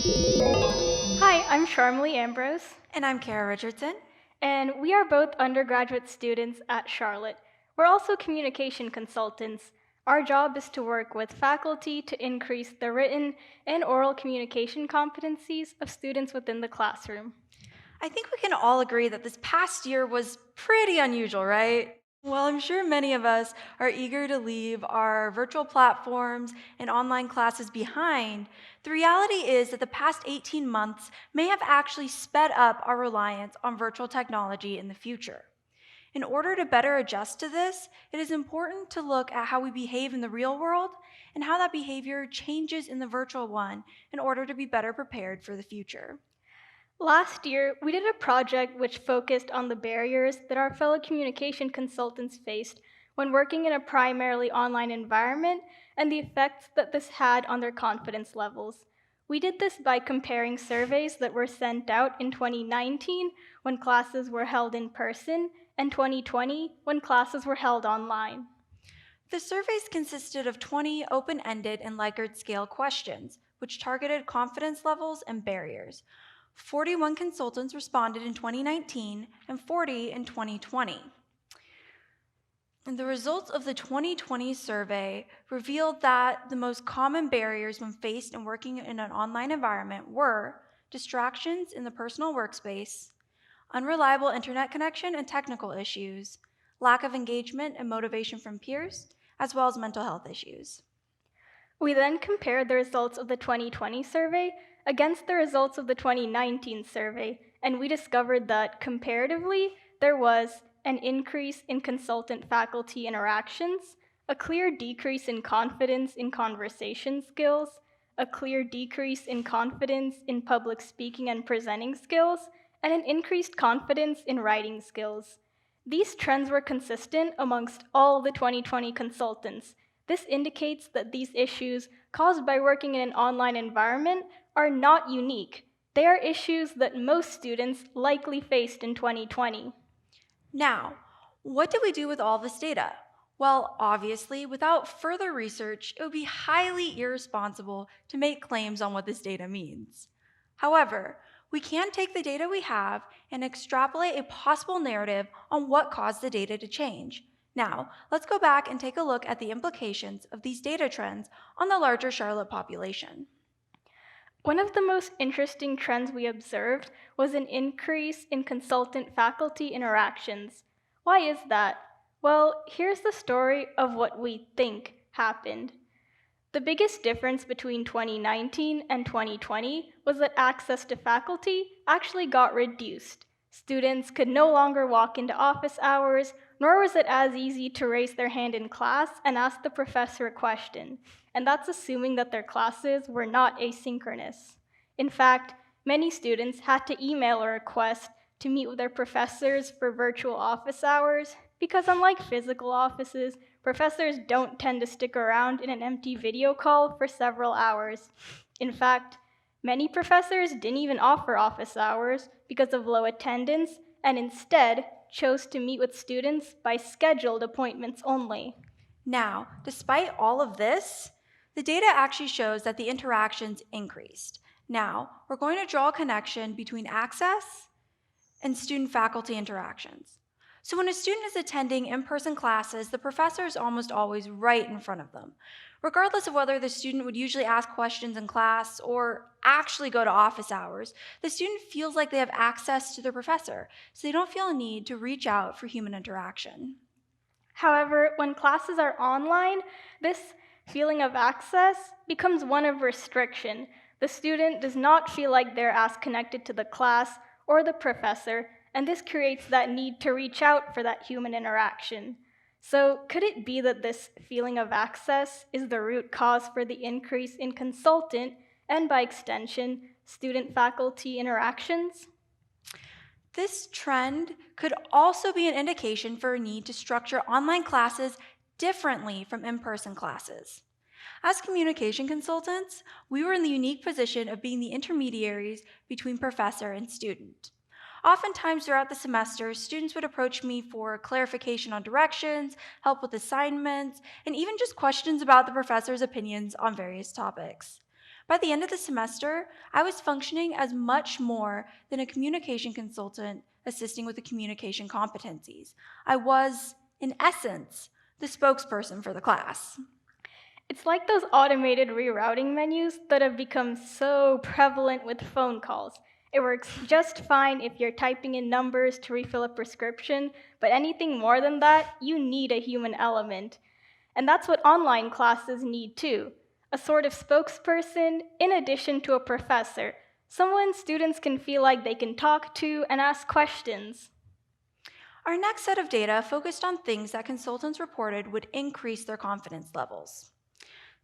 Hi, I'm Sharmily Ambroise, And I'm Kara Richardson. and we are both undergraduate students at Charlotte. We're also communication consultants. Our job is to work with faculty to increase the written and oral communication competencies of students within the classroom. I think we can all agree that this past year was pretty unusual, right? Well, I'm sure many of us are eager to leave our virtual platforms and online classes behind. The reality is that the past 18 months may have actually sped up our reliance on virtual technology in the future. In order to better adjust to this, it is important to look at how we behave in the real world and how that behavior changes in the virtual one in order to be better prepared for the future. Last year, we did a project which focused on the barriers that our fellow communication consultants faced when working in a primarily online environment and the effects that this had on their confidence levels. We did this by comparing surveys that were sent out in 2019 when classes were held in person and 2020 when classes were held online. The surveys consisted of 20 open-ended and Likert scale questions, which targeted confidence levels and barriers. 41 consultants responded in 2019 and 40 in 2020. And the results of the 2020 survey revealed that the most common barriers when faced in working in an online environment were distractions in the personal workspace, unreliable internet connection and technical issues, lack of engagement and motivation from peers, as well as mental health issues. We then compared the results of the 2020 survey against the results of the 2019 survey, and we discovered that comparatively, there was an increase in consultant faculty interactions, a clear decrease in confidence in conversation skills, a clear decrease in confidence in public speaking and presenting skills, and an increased confidence in writing skills. These trends were consistent amongst all the 2020 consultants. This indicates that these issues caused by working in an online environment are not unique. They are issues that most students likely faced in 2020. Now, what do we do with all this data? Well, obviously, without further research, it would be highly irresponsible to make claims on what this data means. However, we can take the data we have and extrapolate a possible narrative on what caused the data to change. Now, let's go back and take a look at the implications of these data trends on the larger Charlotte population. One of the most interesting trends we observed was an increase in consultant faculty interactions. Why is that? Well, here's the story of what we think happened. The biggest difference between 2019 and 2020 was that access to faculty actually got reduced. Students could no longer walk into office hours, nor was it as easy to raise their hand in class and ask the professor a question. And that's assuming that their classes were not asynchronous. In fact, many students had to email a request to meet with their professors for virtual office hours because, unlike physical offices, professors don't tend to stick around in an empty video call for several hours. In fact, many professors didn't even offer office hours because of low attendance and instead chose to meet with students by scheduled appointments only. Now, despite all of this, the data actually shows that the interactions increased. Now, we're going to draw a connection between access and student-faculty interactions. So when a student is attending in-person classes, the professor is almost always right in front of them. Regardless of whether the student would usually ask questions in class or actually go to office hours, the student feels like they have access to their professor, so they don't feel a need to reach out for human interaction. However, when classes are online, this feeling of access becomes one of restriction. The student does not feel like they're as connected to the class or the professor, and this creates that need to reach out for that human interaction. So could it be that this feeling of access is the root cause for the increase in consultant, and by extension, student-faculty interactions? This trend could also be an indication for a need to structure online classes differently from in-person classes. As communication consultants, we were in the unique position of being the intermediaries between professor and student. Oftentimes throughout the semester, students would approach me for clarification on directions, help with assignments, and even just questions about the professor's opinions on various topics. By the end of the semester, I was functioning as much more than a communication consultant assisting with the communication competencies. I was, in essence, the spokesperson for the class. It's like those automated rerouting menus that have become so prevalent with phone calls. It works just fine if you're typing in numbers to refill a prescription, but anything more than that, you need a human element. And that's what online classes need too, a sort of spokesperson in addition to a professor, someone students can feel like they can talk to and ask questions. Our next set of data focused on things that consultants reported would increase their confidence levels.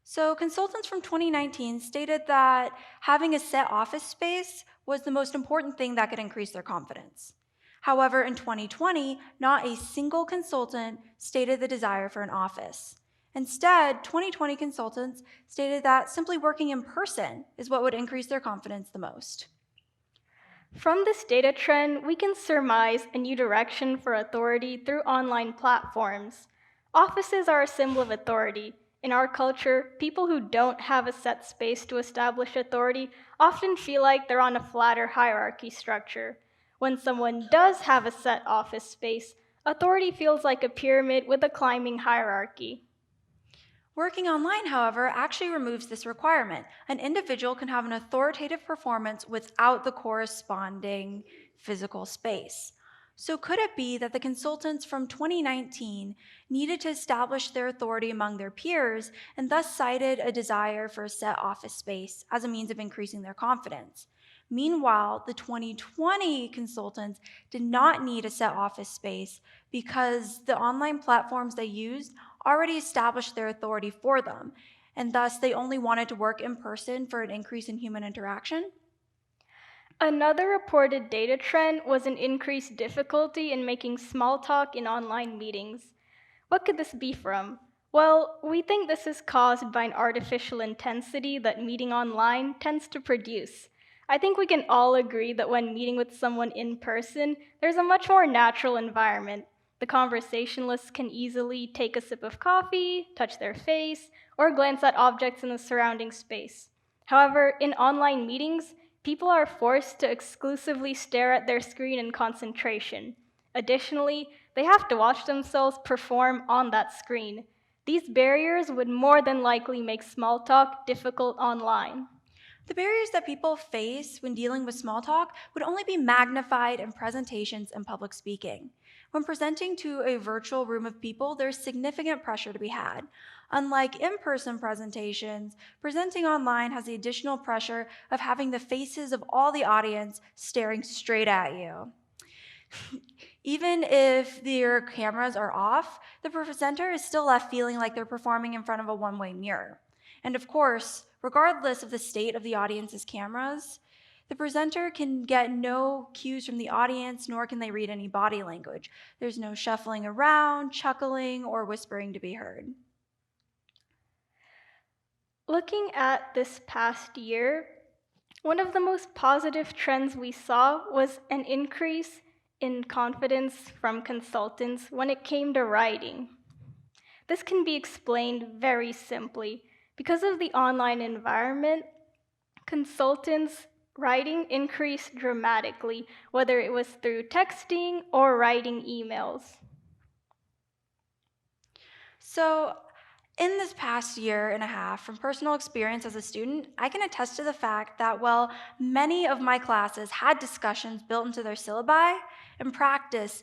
So consultants from 2019 stated that having a set office space was the most important thing that could increase their confidence. However, in 2020, not a single consultant stated the desire for an office. Instead, 2020 consultants stated that simply working in person is what would increase their confidence the most. From this data trend, we can surmise a new direction for authority through online platforms. Offices are a symbol of authority. In our culture, people who don't have a set space to establish authority often feel like they're on a flatter hierarchy structure. When someone does have a set office space, authority feels like a pyramid with a climbing hierarchy. Working online, however, actually removes this requirement. An individual can have an authoritative performance without the corresponding physical space. So could it be that the consultants from 2019 needed to establish their authority among their peers and thus cited a desire for a set office space as a means of increasing their confidence? Meanwhile, the 2020 consultants did not need a set office space because the online platforms they used already established their authority for them, and thus they only wanted to work in person for an increase in human interaction. Another reported data trend was an increased difficulty in making small talk in online meetings. What could this be from? Well, we think this is caused by an artificial intensity that meeting online tends to produce. I think we can all agree that when meeting with someone in person, there's a much more natural environment. The conversationalists can easily take a sip of coffee, touch their face, or glance at objects in the surrounding space. However, in online meetings, people are forced to exclusively stare at their screen in concentration. Additionally, they have to watch themselves perform on that screen. These barriers would more than likely make small talk difficult online. The barriers that people face when dealing with small talk would only be magnified in presentations and public speaking. When presenting to a virtual room of people, there's significant pressure to be had. Unlike in-person presentations, presenting online has the additional pressure of having the faces of all the audience staring straight at you. Even if their cameras are off, the presenter is still left feeling like they're performing in front of a one-way mirror. And of course, regardless of the state of the audience's cameras, the presenter can get no cues from the audience, nor can they read any body language. There's no shuffling around, chuckling, or whispering to be heard. Looking at this past year, one of the most positive trends we saw was an increase in confidence from consultants when it came to writing. This can be explained very simply. Because of the online environment, consultants' writing increased dramatically, whether it was through texting or writing emails. So, in this past year and a half, from personal experience as a student, I can attest to the fact that while many of my classes had discussions built into their syllabi, in practice,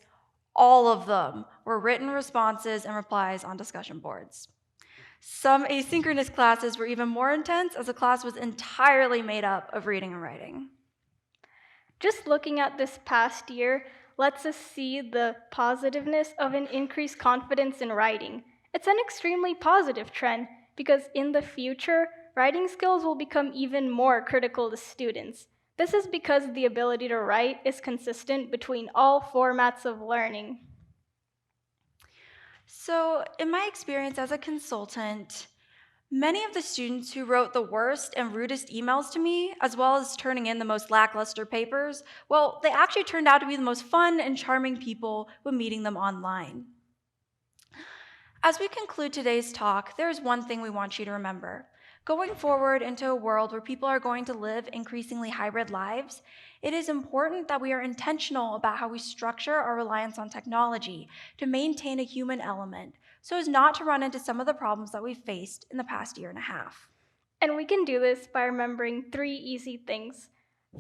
all of them were written responses and replies on discussion boards. Some asynchronous classes were even more intense, as the class was entirely made up of reading and writing. Just looking at this past year lets us see the positiveness of an increased confidence in writing. It's an extremely positive trend because in the future, writing skills will become even more critical to students. This is because the ability to write is consistent between all formats of learning. So, in my experience as a consultant, many of the students who wrote the worst and rudest emails to me, as well as turning in the most lackluster papers, well, they actually turned out to be the most fun and charming people when meeting them online. As we conclude today's talk, there is one thing we want you to remember. Going forward into a world where people are going to live increasingly hybrid lives, it is important that we are intentional about how we structure our reliance on technology to maintain a human element so as not to run into some of the problems that we've faced in the past year and a half. And we can do this by remembering 3 easy things.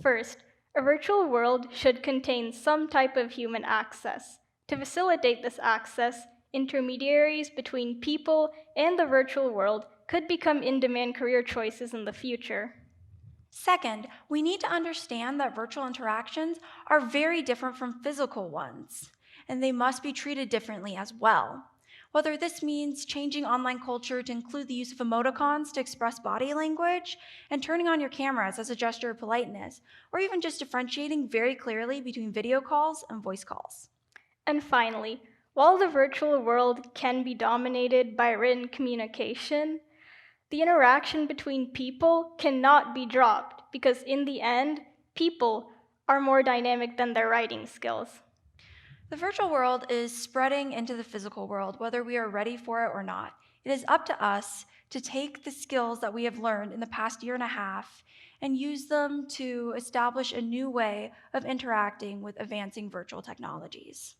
First, a virtual world should contain some type of human access. To facilitate this access, intermediaries between people and the virtual world could become in demand career choices in the future. Second, we need to understand that virtual interactions are very different from physical ones, and they must be treated differently as well. Whether this means changing online culture to include the use of emoticons to express body language, and turning on your cameras as a gesture of politeness, or even just differentiating very clearly between video calls and voice calls. And finally, while the virtual world can be dominated by written communication, the interaction between people cannot be dropped because, in the end, people are more dynamic than their writing skills. The virtual world is spreading into the physical world, whether we are ready for it or not. It is up to us to take the skills that we have learned in the past year and a half and use them to establish a new way of interacting with advancing virtual technologies.